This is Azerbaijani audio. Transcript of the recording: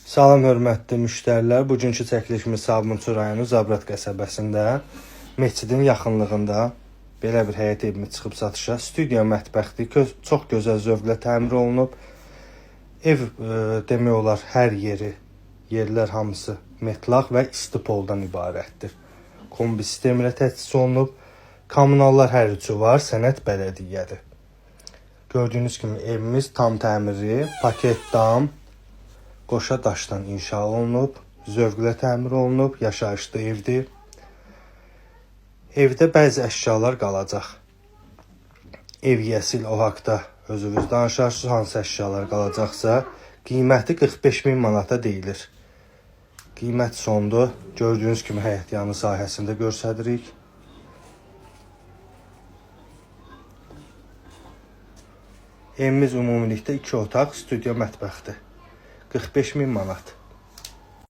Salam hörmətli müştərilər. Bugünkü çəkilişimiz Sabunçu rayonu Zabrat qəsəbəsində məscidin yaxınlığında belə bir həyət evimiz çıxıb satışa. Studiya mətbəxdir, çox gözəl zövqlə təmir olunub. Ev demək olar hər yerlər hamısı metlaq və isti poldan ibarətdir. Kombi sistemi ilə təchiz olunub. Kommunallar hər üçü var, sənəd bələdiyyədir. Gördüyünüz kimi evimiz tam təmirli, paket dam, qoşa daşdan inşa olunub, zövqlə təmir olunub, yaşayışlı evdir. Evdə bəzi əşyalar qalacaq. Ev yəsil o haqda özünüz danışarsınız, hansı əşyalar qalacaqsa, qiyməti 45.000 manata deyilir. Qiymət sondur. Gördüyünüz kimi həyət yanı sahəsində göstəririk. Evimiz ümumilikdə 2 otaq, studiya mətbəxdir. 45.000 manat.